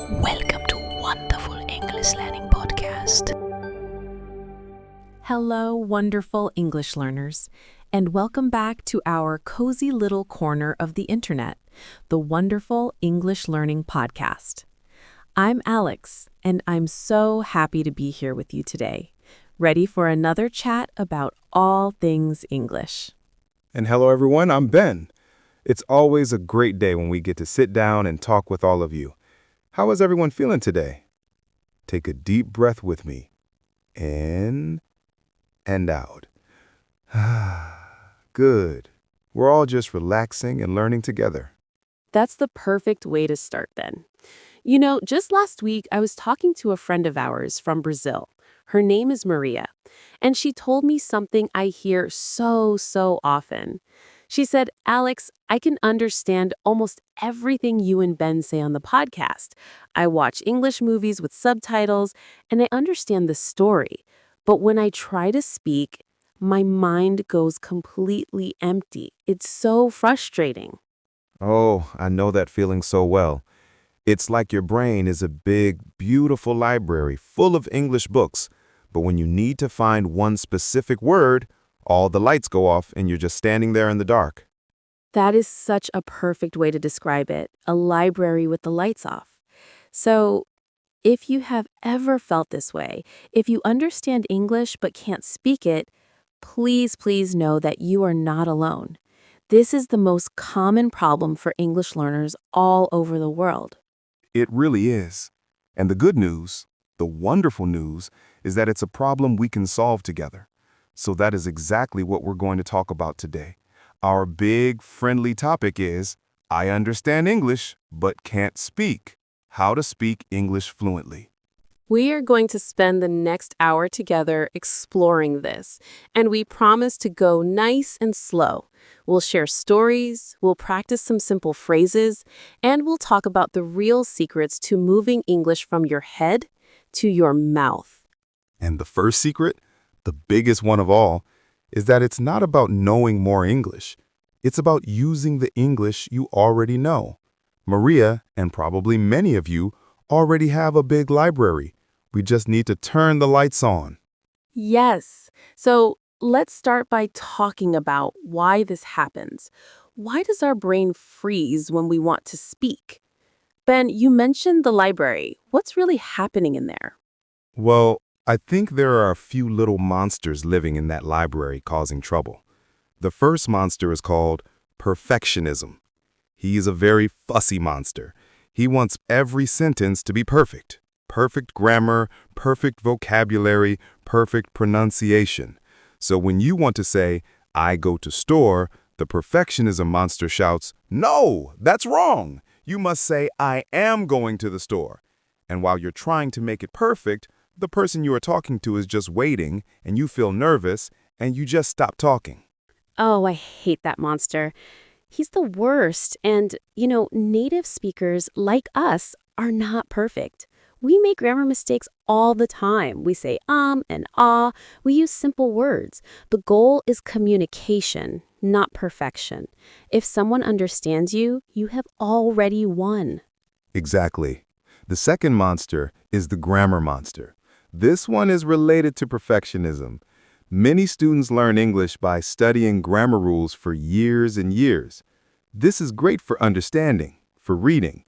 Welcome to Wonderful English Learning Podcast. Hello, wonderful English learners, and welcome back to our cozy little corner of the internet, the Wonderful English Learning Podcast. I'm Alex, and I'm so happy to be here with you today, ready for another chat about all things English. And hello, everyone. I'm Ben. It's always a great day when we get to sit down and talk with all of you. How is everyone feeling today? Take a deep breath with me. In and out. Good. We're all just relaxing and learning together. That's the perfect way to start, Ben. You know, just last week, I was talking to a friend of ours from Brazil. Her name is Maria, and she told me something I hear so often. She said, Alex, I can understand almost everything you and Ben say on the podcast. I watch English movies with subtitles, and I understand the story. But when I try to speak, my mind goes completely empty. It's so frustrating. Oh, I know that feeling so well. It's like your brain is a big, beautiful library full of English books, but when you need to find one specific word, all the lights go off and you're just standing there in the dark. That is such a perfect way to describe it, a library with the lights off. So, if you have ever felt this way, if you understand English but can't speak it, please know that you are not alone. This is the most common problem for English learners all over the world. It really is. And the good news, the wonderful news, is that it's a problem we can solve together. So that is exactly what we're going to talk about today. Our big, friendly topic is, I understand English, but can't speak. How to speak English fluently. We are going to spend the next hour together exploring this, and we promise to go nice and slow. We'll share stories, we'll practice some simple phrases, and we'll talk about the real secrets to moving English from your head to your mouth. And the first secret, the biggest one of all, is that it's not about knowing more English. It's about using the English you already know. Maria, and probably many of you, already have a big library. We just need to turn the lights on. Yes. So let's start by talking about why this happens. Why does our brain freeze when we want to speak? Ben, you mentioned the library. What's really happening in there? Well, I think there are a few little monsters living in that library causing trouble. The first monster is called perfectionism. He is a very fussy monster. He wants every sentence to be perfect. Perfect grammar, perfect vocabulary, perfect pronunciation. So when you want to say, I go to store, the perfectionism monster shouts, no, that's wrong. You must say, I am going to the store. And while you're trying to make it perfect, the person you are talking to is just waiting, and you feel nervous, and you just stop talking. Oh, I hate that monster. He's the worst. And, native speakers like us are not perfect. We make grammar mistakes all the time. We say and ah. We use simple words. The goal is communication, not perfection. If someone understands you, you have already won. Exactly. The second monster is the grammar monster. This one is related to perfectionism. Many students learn English by studying grammar rules for years and years. This is great for understanding, for reading.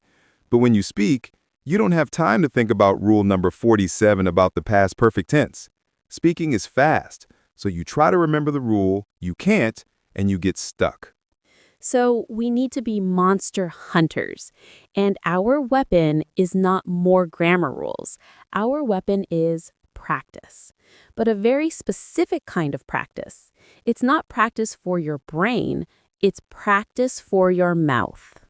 But when you speak, you don't have time to think about rule number 47 about the past perfect tense. Speaking is fast, so you try to remember the rule, you can't, and you get stuck. So we need to be monster hunters. And our weapon is not more grammar rules. Our weapon is practice, but a very specific kind of practice. It's not practice for your brain, it's practice for your mouth.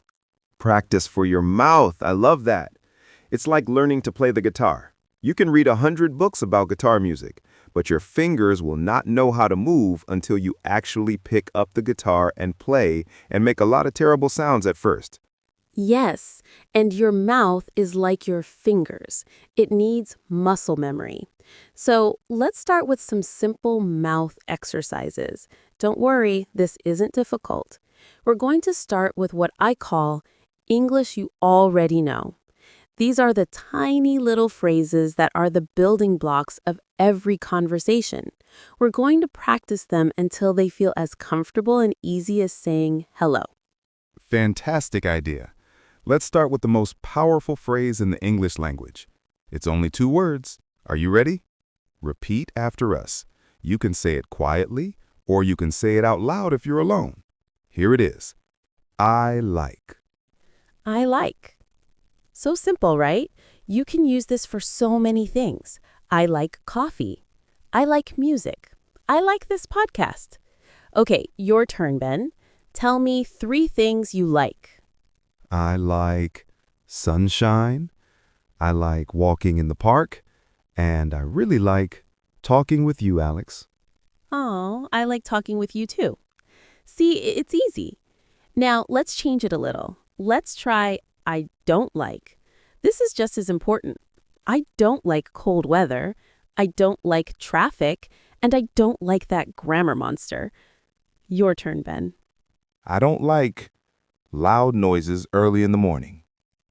Practice for your mouth. I love that. It's like learning to play the guitar. You can read 100 books about guitar music, but your fingers will not know how to move until you actually pick up the guitar and play and make a lot of terrible sounds at first. Yes, and your mouth is like your fingers. It needs muscle memory. So let's start with some simple mouth exercises. Don't worry, this isn't difficult. We're going to start with what I call English you already know. These are the tiny little phrases that are the building blocks of every conversation. We're going to practice them until they feel as comfortable and easy as saying hello. Fantastic idea. Let's start with the most powerful phrase in the English language. It's only 2 words. Are you ready? Repeat after us. You can say it quietly, or you can say it out loud if you're alone. Here it is. I like. I like. So simple, right? You can use this for so many things. I like coffee. I like music. I like this podcast. Okay, your turn, Ben. Tell me 3 things you like. I like sunshine. I like walking in the park. And I really like talking with you, Alex. Oh, I like talking with you too. See, it's easy. Now, let's change it a little. Let's try I don't like. This is just as important. I don't like cold weather. I don't like traffic. And I don't like that grammar monster. Your turn, Ben. I don't like loud noises early in the morning.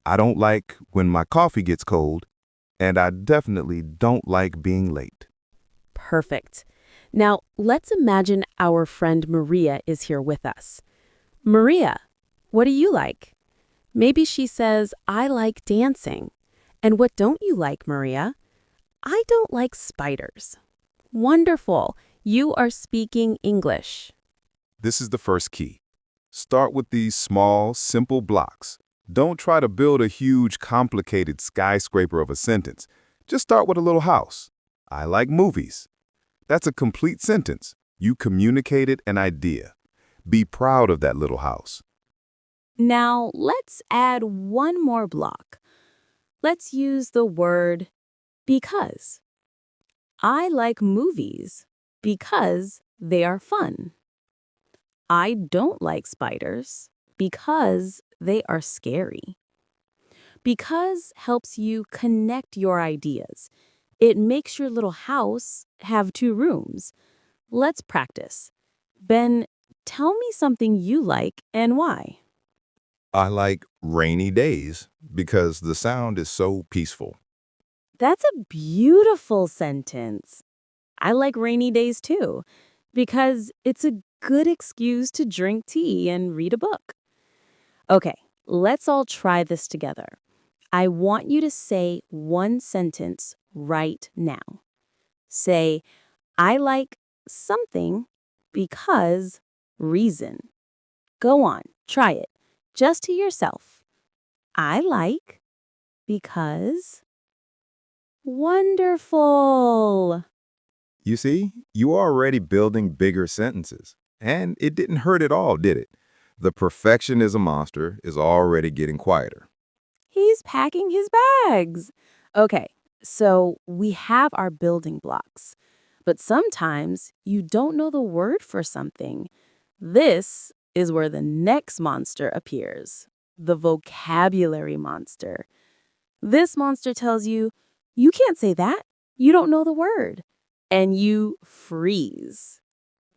I don't like when my coffee gets cold. And I definitely don't like being late. Perfect. Now, let's imagine our friend Maria is here with us. Maria, what do you like? Maybe she says, I like dancing. And what don't you like, Maria? I don't like spiders. Wonderful. You are speaking English. This is the first key. Start with these small, simple blocks. Don't try to build a huge, complicated skyscraper of a sentence. Just start with a little house. I like movies. That's a complete sentence. You communicated an idea. Be proud of that little house. Now, let's add one more block. Let's use the word because. I like movies because they are fun. I don't like spiders because they are scary. Because helps you connect your ideas. It makes your little house have 2 rooms. Let's practice. Ben, tell me something you like and why. I like rainy days because the sound is so peaceful. That's a beautiful sentence. I like rainy days too, because it's a good excuse to drink tea and read a book. Okay, let's all try this together. I want you to say one sentence right now. Say, I like something because reason. Go on, try it, just to yourself. I like because wonderful. You see, you are already building bigger sentences. And it didn't hurt at all, did it? The perfectionism monster is already getting quieter. He's packing his bags. Okay, so we have our building blocks. But sometimes you don't know the word for something. This is where the next monster appears, the vocabulary monster. This monster tells you, you can't say that. You don't know the word. And you freeze.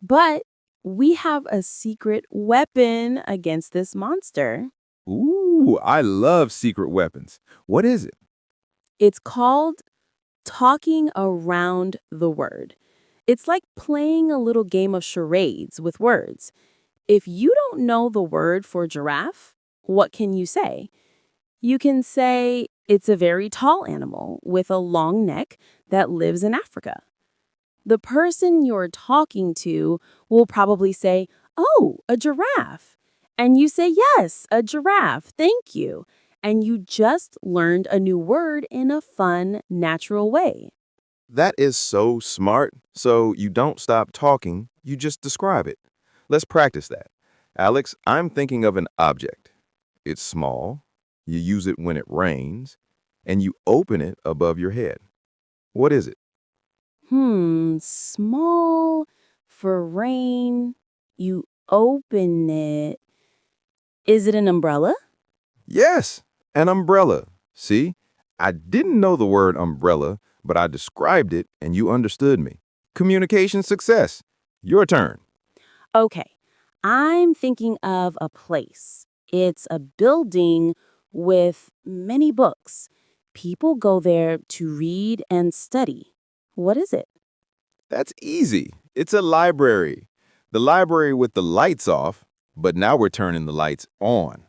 But we have a secret weapon against this monster. Ooh, I love secret weapons. What is it? It's called talking around the word. It's like playing a little game of charades with words. If you don't know the word for giraffe, what can you say? You can say it's a very tall animal with a long neck that lives in Africa. The person you're talking to will probably say, oh, a giraffe. And you say, yes, a giraffe, thank you. And you just learned a new word in a fun, natural way. That is so smart. So you don't stop talking, you just describe it. Let's practice that. Alex, I'm thinking of an object. It's small, you use it when it rains, and you open it above your head. What is it? Small for rain. You open it. Is it an umbrella? Yes, an umbrella. See, I didn't know the word umbrella, but I described it and you understood me. Communication success. Your turn. Okay, I'm thinking of a place. It's a building with many books. People go there to read and study. What is it? That's easy. It's a library. The library with the lights off, but now we're turning the lights on.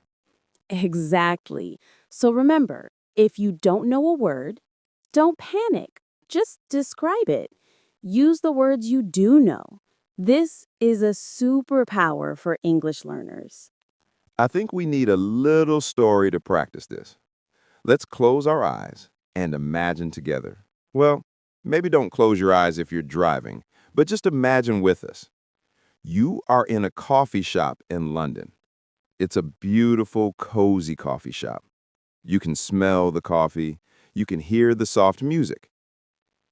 Exactly. So remember, if you don't know a word, don't panic. Just describe it. Use the words you do know. This is a superpower for English learners. I think we need a little story to practice this. Let's close our eyes and imagine together. Well, maybe don't close your eyes if you're driving, but just imagine with us. You are in a coffee shop in London. It's a beautiful, cozy coffee shop. You can smell the coffee. You can hear the soft music.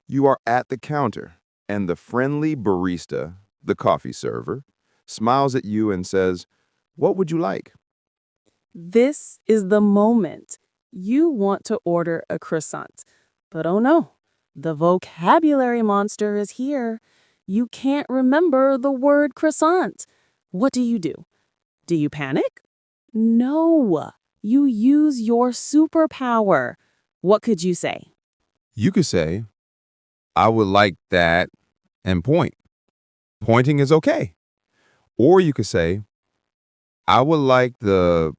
You are at the counter, and the friendly barista, the coffee server, smiles at you and says, "What would you like?" This is the moment. You want to order a croissant. But oh no, the vocabulary monster is here. You can't remember the word croissant. What do? Do you panic? No, you use your superpower. What could you say? You could say, "I would like that," and point. Pointing is okay. Or you could say, "I would like the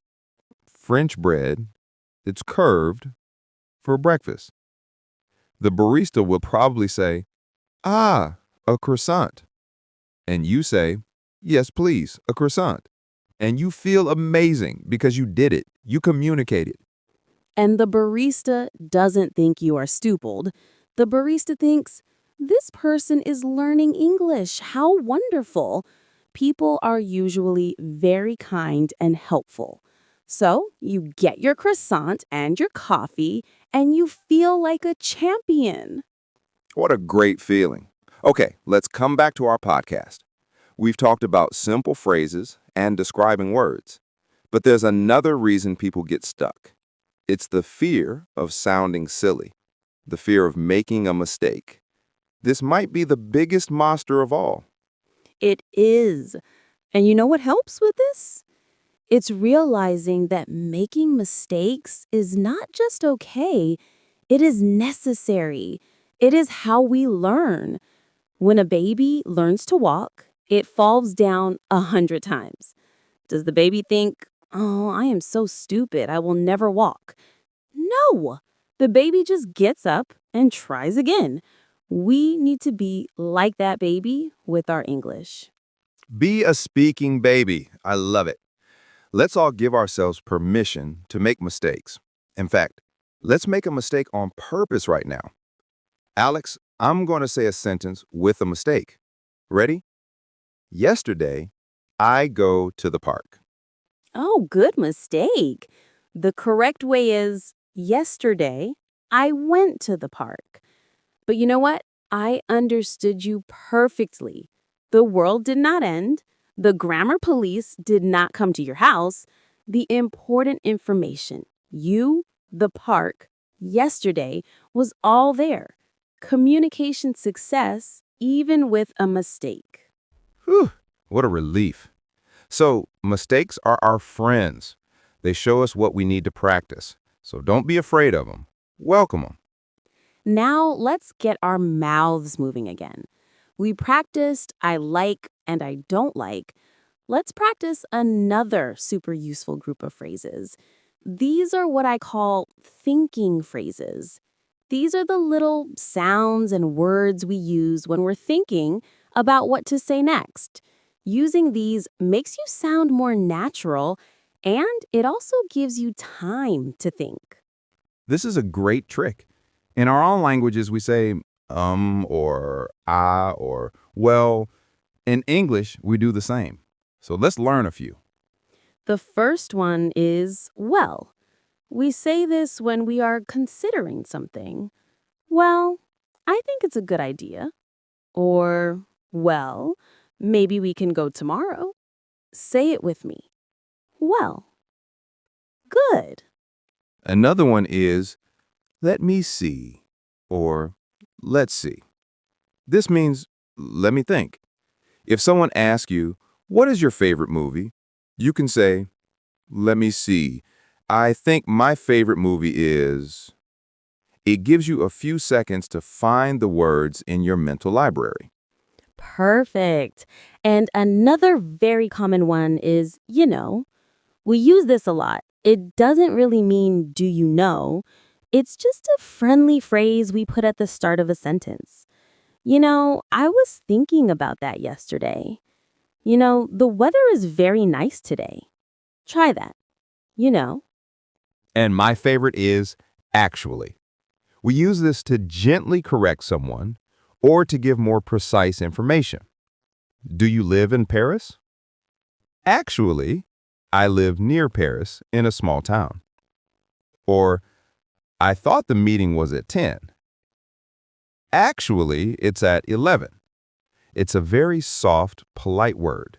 French bread. It's curved for breakfast." The barista will probably say, "Ah, a croissant." And you say, "Yes, please, a croissant." And you feel amazing because you did it. You communicated. And the barista doesn't think you are stupid. The barista thinks, this person is learning English. How wonderful. People are usually very kind and helpful. So you get your croissant and your coffee, and you feel like a champion. What a great feeling. Okay, let's come back to our podcast. We've talked about simple phrases and describing words. But there's another reason people get stuck. It's the fear of sounding silly, the fear of making a mistake. This might be the biggest monster of all. It is. And you know what helps with this? It's realizing that making mistakes is not just okay, it is necessary. It is how we learn. When a baby learns to walk, it falls down 100 times. Does the baby think, oh, I am so stupid, I will never walk? No, the baby just gets up and tries again. We need to be like that baby with our English. Be a speaking baby. I love it. Let's all give ourselves permission to make mistakes. In fact, let's make a mistake on purpose right now. Alex, I'm going to say a sentence with a mistake. Ready? Yesterday, I go to the park. Oh, good mistake. The correct way is yesterday, I went to the park. But you know what? I understood you perfectly. The world did not end. The grammar police did not come to your house. The important information, you, the park, yesterday, was all there. Communication success, even with a mistake. Whew, what a relief. So, mistakes are our friends. They show us what we need to practice. So don't be afraid of them. Welcome them. Now let's get our mouths moving again. We practiced I like and I don't like. Let's practice another super useful group of phrases. These are what I call thinking phrases. These are the little sounds and words we use when we're thinking about what to say next. Using these makes you sound more natural, and it also gives you time to think. This is a great trick. In our own languages, we say or ah or well. In English, we do the same. So let's learn a few. The first one is well. We say this when we are considering something. Well, I think it's a good idea. Or, well, maybe we can go tomorrow. Say it with me. Well. Good. Another one is let me see or let's see. This means let me think. If someone asks you, what is your favorite movie? You can say, let me see. I think my favorite movie is... It gives you a few seconds to find the words in your mental library. Perfect. And another very common one is, we use this a lot. It doesn't really mean, do you know? It's just a friendly phrase we put at the start of a sentence. I was thinking about that yesterday. The weather is very nice today. Try that. You know. And my favorite is actually. We use this to gently correct someone or to give more precise information. Do you live in Paris? Actually, I live near Paris in a small town. Or, I thought the meeting was at 10. Actually, it's at 11. It's a very soft, polite word.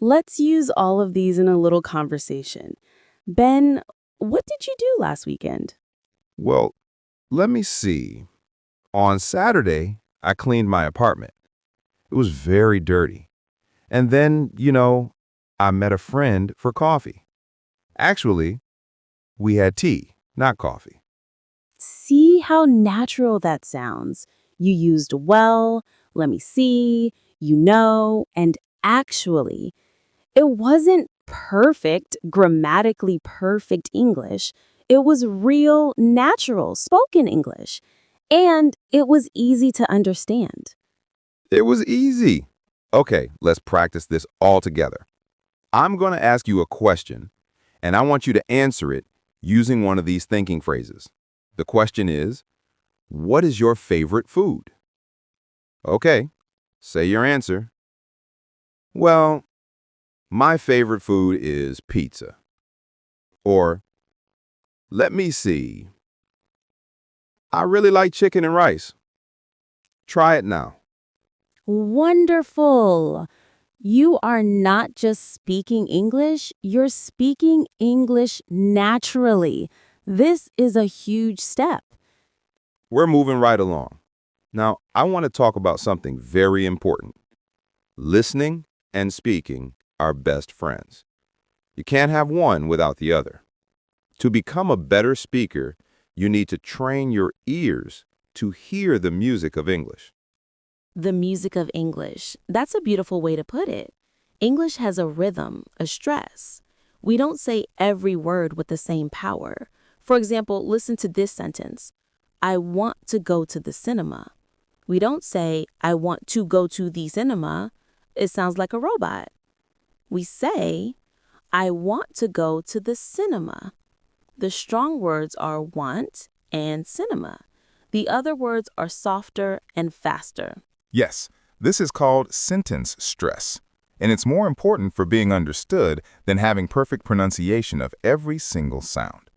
Let's use all of these in a little conversation. Ben, what did you do last weekend? Well, let me see. On Saturday, I cleaned my apartment. It was very dirty. And then, I met a friend for coffee. Actually, we had tea, not coffee. See how natural that sounds. You used well, let me see, and actually. It wasn't perfect, grammatically perfect English. It was real, natural, spoken English. And it was easy to understand. It was easy. Okay, let's practice this all together. I'm going to ask you a question, and I want you to answer it using one of these thinking phrases. The question is, what is your favorite food? Okay, say your answer. Well, my favorite food is pizza. Or, let me see. I really like chicken and rice. Try it now. Wonderful. You are not just speaking English, you're speaking English naturally. This is a huge step. We're moving right along. Now, I want to talk about something very important. Listening and speaking are best friends. You can't have one without the other. To become a better speaker, you need to train your ears to hear the music of English. The music of English. That's a beautiful way to put it. English has a rhythm, a stress. We don't say every word with the same power. For example, listen to this sentence. I want to go to the cinema. We don't say, I want to go to the cinema. It sounds like a robot. We say, I want to go to the cinema. The strong words are want and cinema. The other words are softer and faster. Yes, this is called sentence stress, and it's more important for being understood than having perfect pronunciation of every single sound.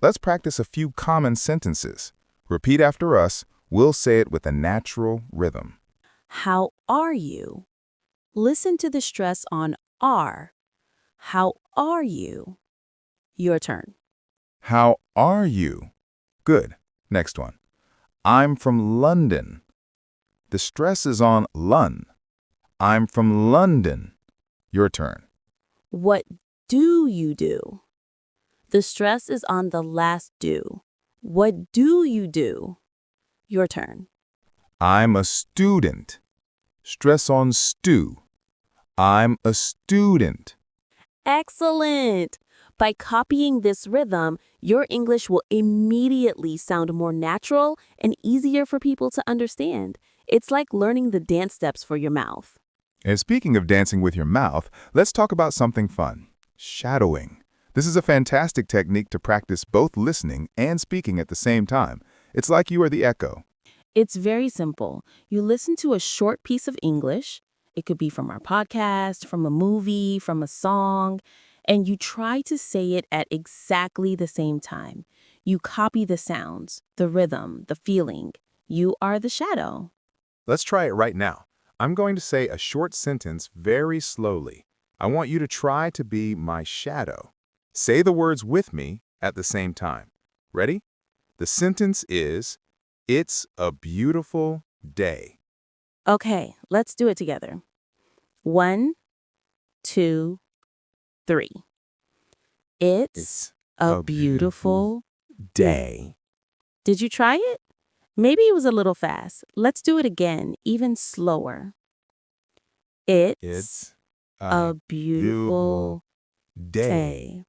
Let's practice a few common sentences. Repeat after us. We'll say it with a natural rhythm. How are you? Listen to the stress on are. How are you? Your turn. How are you? Good. Next one. I'm from London. The stress is on lun. I'm from London. Your turn. What do you do? The stress is on the last do. What do you do? Your turn. I'm a student. Stress on stew. I'm a student. Excellent! By copying this rhythm, your English will immediately sound more natural and easier for people to understand. It's like learning the dance steps for your mouth. And speaking of dancing with your mouth, let's talk about something fun. Shadowing. This is a fantastic technique to practice both listening and speaking at the same time. It's like you are the echo. It's very simple. You listen to a short piece of English. It could be from our podcast, from a movie, from a song, and you try to say it at exactly the same time. You copy the sounds, the rhythm, the feeling. You are the shadow. Let's try it right now. I'm going to say a short sentence very slowly. I want you to try to be my shadow. Say the words with me at the same time. Ready? The sentence is, it's a beautiful day. Okay, let's do it together. 1, 2, 3. It's a beautiful day. Did you try it? Maybe it was a little fast. Let's do it again, even slower. It's It's a a beautiful beautiful day. day.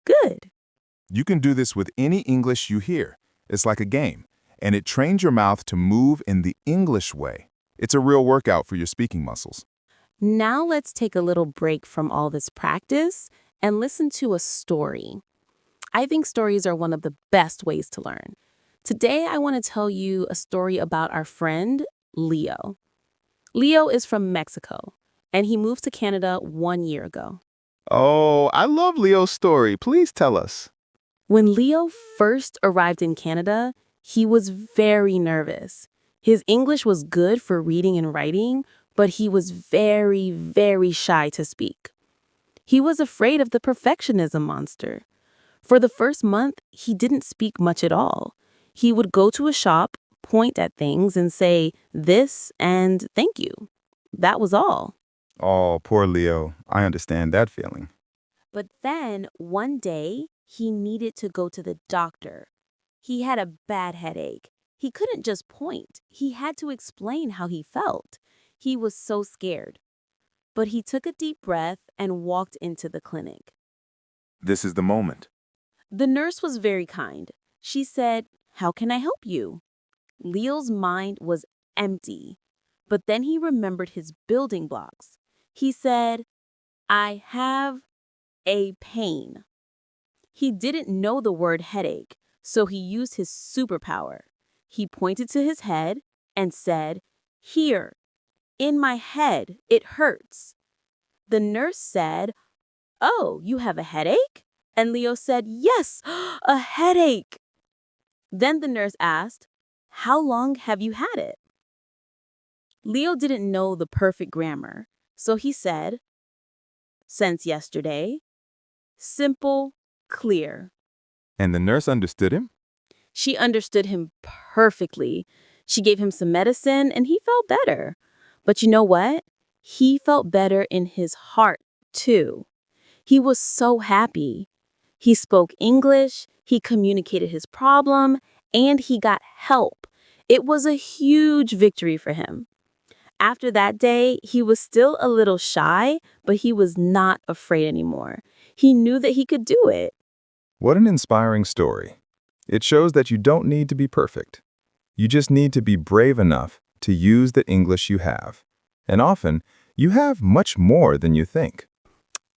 Good. You can do this with any English you hear. It's like a game, and it trains your mouth to move in the English way. It's a real workout for your speaking muscles. Now let's take a little break from all this practice and listen to a story. I think stories are one of the best ways to learn. Today, I want to tell you a story about our friend, Leo. Leo is from Mexico, and he moved to Canada 1 year ago. Oh, I love Leo's story. Please tell us. When Leo first arrived in Canada, he was very nervous. His English was good for reading and writing, but he was very, very shy to speak. He was afraid of the perfectionism monster. For the first month, he didn't speak much at all. He would go to a shop, point at things, and say, "this" and "thank you." That was all. Oh, poor Leo. I understand that feeling. But then, one day, he needed to go to the doctor. He had a bad headache. He couldn't just point. He had to explain how he felt. He was so scared. But he took a deep breath and walked into the clinic. This is the moment. The nurse was very kind. She said, "How can I help you?" Leo's mind was empty. But then he remembered his building blocks. He said, "I have a pain." He didn't know the word headache, so he used his superpower. He pointed to his head and said, "Here, in my head, it hurts." The nurse said, "Oh, you have a headache?" And Leo said, "Yes, a headache." Then the nurse asked, "How long have you had it?" Leo didn't know the perfect grammar, so he said, "Since yesterday." Simple, clear. And the nurse understood him? She understood him perfectly. She gave him some medicine and he felt better. But you know what? He felt better in his heart, too. He was so happy. He spoke English, he communicated his problem, and he got help. It was a huge victory for him. After that day, he was still a little shy, but he was not afraid anymore. He knew that he could do it. What an inspiring story. It shows that you don't need to be perfect. You just need to be brave enough to use the English you have. And often, you have much more than you think.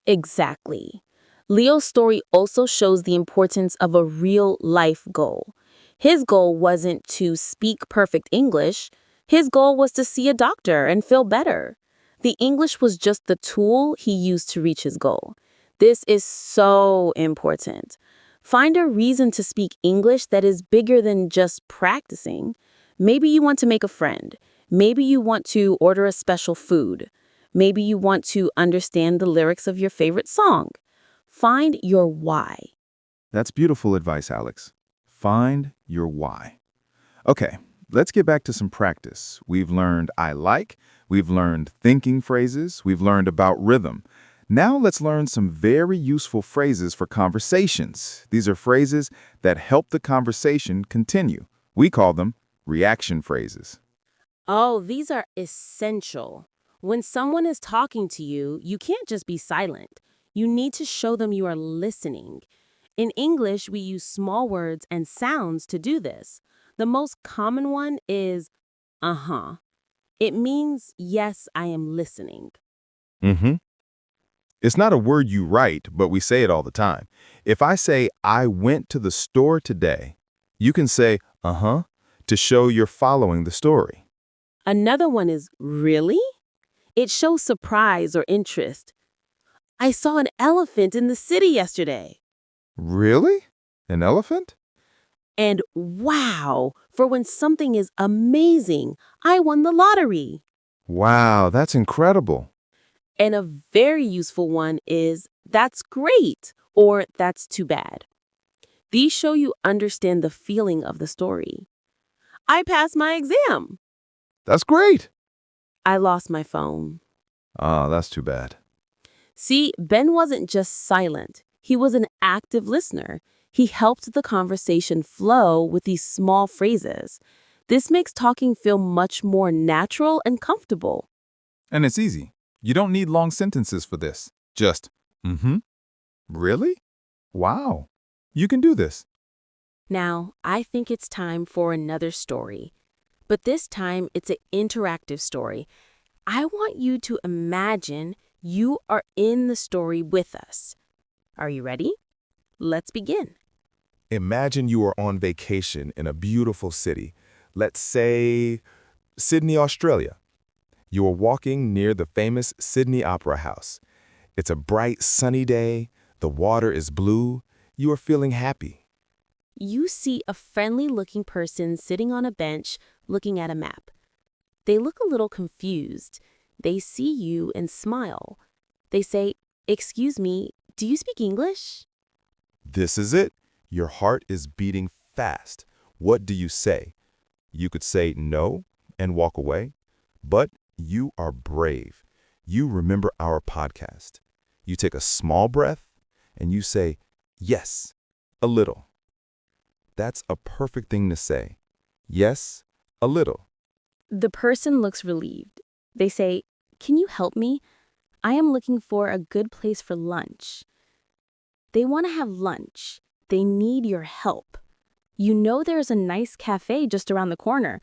Exactly. Leo's story also shows the importance of a real life goal. His goal wasn't to speak perfect English. His goal was to see a doctor and feel better. The English was just the tool he used to reach his goal. This is so important. Find a reason to speak English that is bigger than just practicing. Maybe you want to make a friend. Maybe you want to order a special food. Maybe you want to understand the lyrics of your favorite song. Find your why. That's beautiful advice, Alex. Find your why. Okay, let's get back to some practice. We've learned I like, we've learned thinking phrases, we've learned about rhythm. Now let's learn some very useful phrases for conversations. These are phrases that help the conversation continue. We call them reaction phrases. Oh, these are essential. When someone is talking to you, you can't just be silent. You need to show them you are listening. In English, we use small words and sounds to do this. The most common one is uh-huh. It means, yes, I am listening. Mm-hmm. It's not a word you write, but we say it all the time. If I say, I went to the store today, you can say, uh-huh, to show you're following the story. Another one is really? It shows surprise or interest. I saw an elephant in the city yesterday. Really? An elephant? And wow, for when something is amazing, I won the lottery. Wow, that's incredible. And a very useful one is, that's great, or that's too bad. These show you understand the feeling of the story. I passed my exam. That's great. I lost my phone. Ah, that's too bad. See, Ben wasn't just silent. He was an active listener. He helped the conversation flow with these small phrases. This makes talking feel much more natural and comfortable. And it's easy. You don't need long sentences for this. Just, really? Wow. You can do this. Now, I think it's time for another story. But this time, it's an interactive story. I want you to imagine you are in the story with us. Are you ready? Let's begin. Imagine you are on vacation in a beautiful city. Let's say Sydney, Australia. You are walking near the famous Sydney Opera House. It's a bright, sunny day. The water is blue. You are feeling happy. You see a friendly-looking person sitting on a bench looking at a map. They look a little confused. They see you and smile. They say, "Excuse me, do you speak English?" This is it. Your heart is beating fast. What do you say? You could say no and walk away, but you are brave. You remember our podcast. You take a small breath and you say, yes, a little. That's a perfect thing to say. Yes, a little. The person looks relieved. They say, "Can you help me? I am looking for a good place for lunch." They want to have lunch. They need your help. You know there's a nice cafe just around the corner,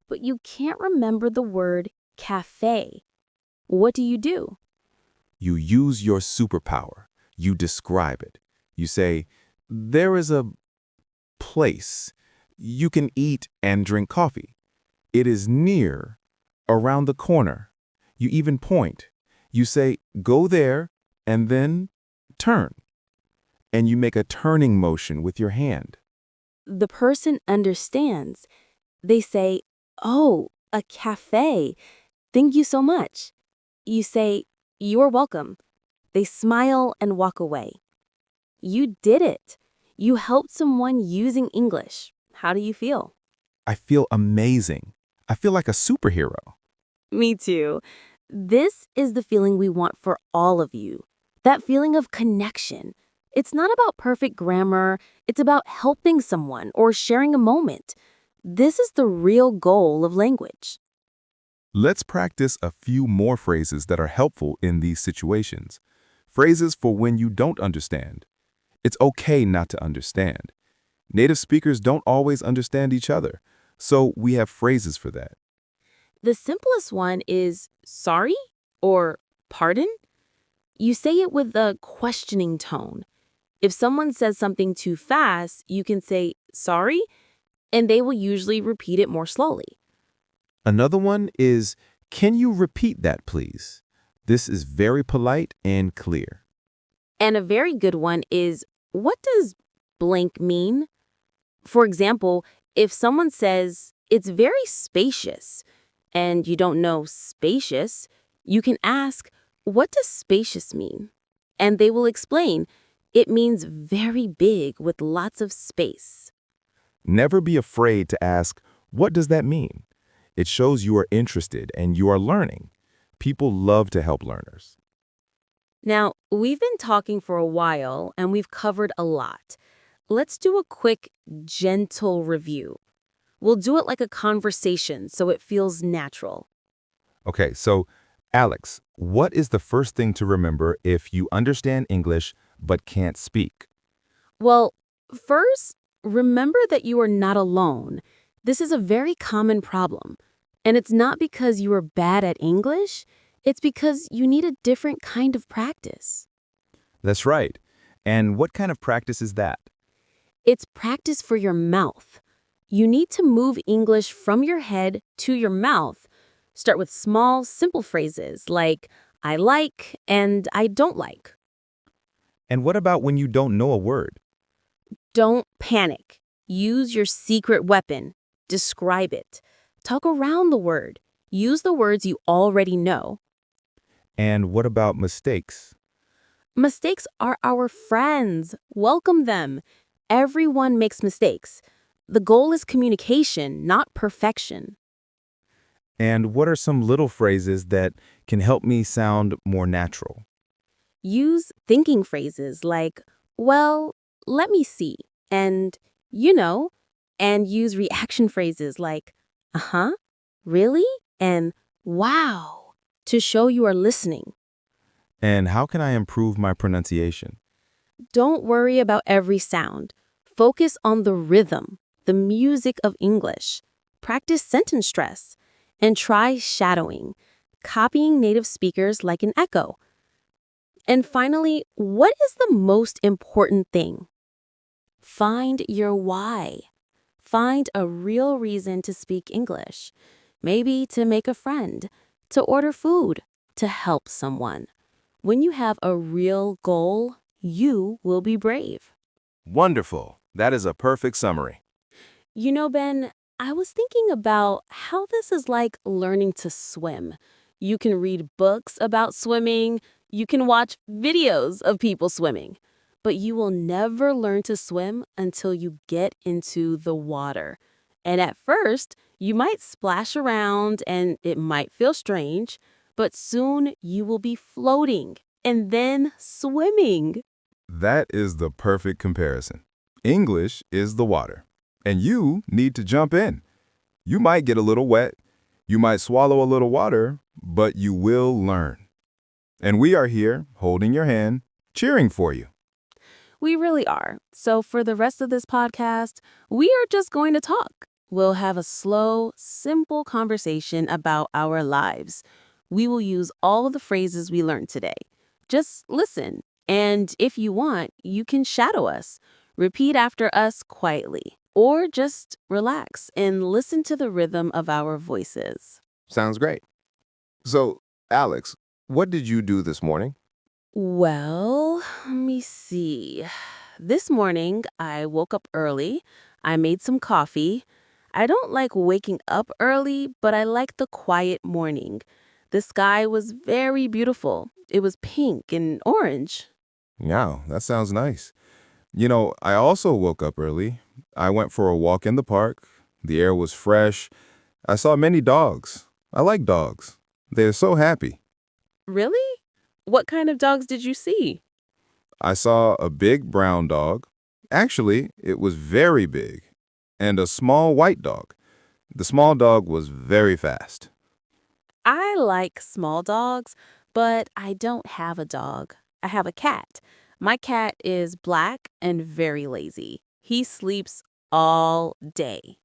but you can't remember the word cafe. What do? You use your superpower. You describe it. You say, there is a place. You can eat and drink coffee. It is near, around the corner. You even point. You say, go there, and then turn. And you make a turning motion with your hand. The person understands. They say, "Oh, a cafe. Thank you so much." You say, "You're welcome." They smile and walk away. You did it. You helped someone using English. How do you feel? I feel amazing. I feel like a superhero. Me too. This is the feeling we want for all of you. That feeling of connection. It's not about perfect grammar. It's about helping someone or sharing a moment. This is the real goal of language. Let's practice a few more phrases that are helpful in these situations. Phrases for when you don't understand. It's okay not to understand. Native speakers don't always understand each other, so we have phrases for that. The simplest one is sorry or pardon. You say it with a questioning tone. If someone says something too fast, you can say sorry, and they will usually repeat it more slowly. Another one is, can you repeat that, please? This is very polite and clear. And a very good one is, what does blank mean? For example, if someone says, it's very spacious, and you don't know spacious, you can ask, what does spacious mean? And they will explain, it means very big with lots of space. Never be afraid to ask, what does that mean? It shows you are interested and you are learning. People love to help learners. Now, we've been talking for a while and we've covered a lot. Let's do a quick, gentle review. We'll do it like a conversation so it feels natural. Okay, so Alex, what is the first thing to remember if you understand English but can't speak? Well, first, remember that you are not alone. This is a very common problem. And it's not because you are bad at English, it's because you need a different kind of practice. That's right. And what kind of practice is that? It's practice for your mouth. You need to move English from your head to your mouth. Start with small, simple phrases like I like and I don't like. And what about when you don't know a word? Don't panic. Use your secret weapon. Describe it. Talk around the word. Use the words you already know. And what about mistakes? Mistakes are our friends. Welcome them. Everyone makes mistakes. The goal is communication, not perfection. And what are some little phrases that can help me sound more natural? Use thinking phrases like, well, let me see, and, you know, and use reaction phrases like, uh-huh, really? And wow, to show you are listening. And how can I improve my pronunciation? Don't worry about every sound. Focus on the rhythm, the music of English. Practice sentence stress. And try shadowing, copying native speakers like an echo. And finally, what is the most important thing? Find your why. Find a real reason to speak English. Maybe to make a friend, to order food, to help someone. When you have a real goal, you will be brave. Wonderful. That is a perfect summary. You know, Ben, I was thinking about how this is like learning to swim. You can read books about swimming, you can watch videos of people swimming, but you will never learn to swim until you get into the water. And at first, you might splash around and it might feel strange, but soon you will be floating and then swimming. That is the perfect comparison. English is the water, and you need to jump in. You might get a little wet, you might swallow a little water, but you will learn. And we are here, holding your hand, cheering for you. We really are. So for the rest of this podcast, we are just going to talk. We'll have a slow, simple conversation about our lives. We will use all of the phrases we learned today. Just listen. And if you want, you can shadow us. Repeat after us quietly. Or just relax and listen to the rhythm of our voices. Sounds great. So, Alex, what did you do this morning? Well, let me see. This morning, I woke up early. I made some coffee. I don't like waking up early, but I like the quiet morning. The sky was very beautiful. It was pink and orange. Yeah, that sounds nice. You know, I also woke up early. I went for a walk in the park. The air was fresh. I saw many dogs. I like dogs. They're so happy. Really? What kind of dogs did you see? I saw a big brown dog. Actually, it was very big. And a small white dog. The small dog was very fast. I like small dogs, but I don't have a dog. I have a cat. My cat is black and very lazy. He sleeps all day.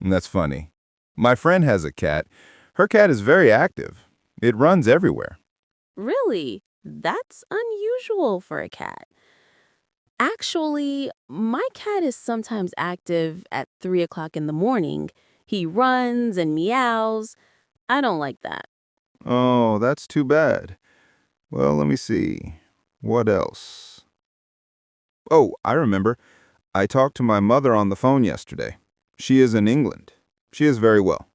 And that's funny. My friend has a cat. Her cat is very active. It runs everywhere. Really? That's unusual for a cat. Actually, my cat is sometimes active at 3 o'clock in the morning. He runs and meows. I don't like that. Oh, that's too bad. Well, let me see. What else? Oh, I remember. I talked to my mother on the phone yesterday. She is in England. She is very well.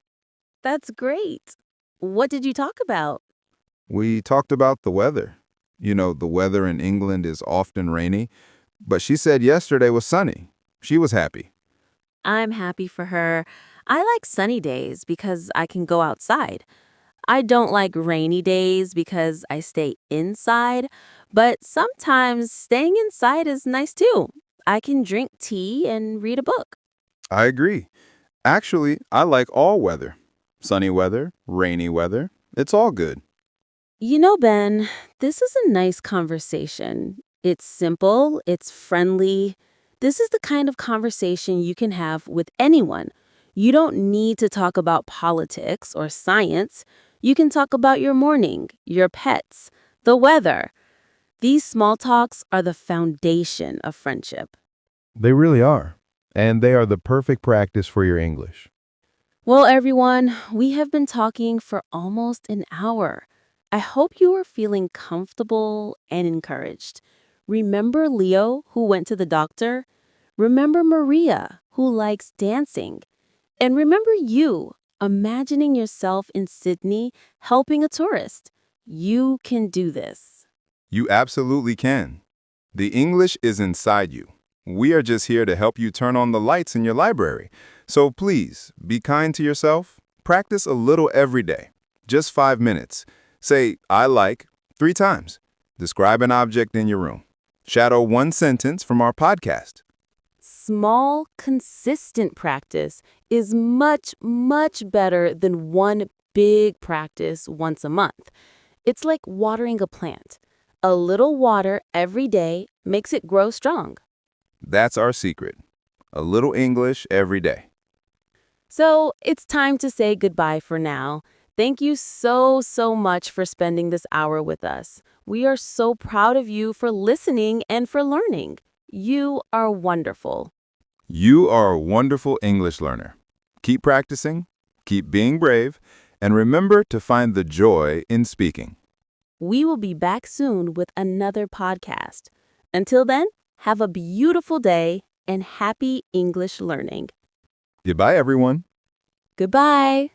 That's great. What did you talk about? We talked about the weather. You know, the weather in England is often rainy, but she said yesterday was sunny. She was happy. I'm happy for her. I like sunny days because I can go outside. I don't like rainy days because I stay inside, but sometimes staying inside is nice too. I can drink tea and read a book. I agree. Actually, I like all weather. Sunny weather, rainy weather, it's all good. You know, Ben, this is a nice conversation. It's simple, it's friendly. This is the kind of conversation you can have with anyone. You don't need to talk about politics or science. You can talk about your morning, your pets, the weather. These small talks are the foundation of friendship. They really are. And they are the perfect practice for your English. Well, everyone, we have been talking for almost an hour. I hope you are feeling comfortable and encouraged. Remember Leo, who went to the doctor? Remember Maria, who likes dancing? And remember you, imagining yourself in Sydney helping a tourist. You can do this. You absolutely can. The English is inside you. We are just here to help you turn on the lights in your library. So please, be kind to yourself. Practice a little every day. Just 5 minutes. Say, I like, 3 times. Describe an object in your room. Shadow one sentence from our podcast. small, consistent practice is much, much better than one big practice once a month. It's like watering a plant. A little water every day makes it grow strong. That's our secret. A little English every day. So it's time to say goodbye for now. Thank you so much for spending this hour with us. We are so proud of you for listening and for learning. You are wonderful. You are a wonderful English learner. Keep practicing, keep being brave, and remember to find the joy in speaking. We will be back soon with another podcast. Until then, have a beautiful day and happy English learning. Goodbye, everyone. Goodbye.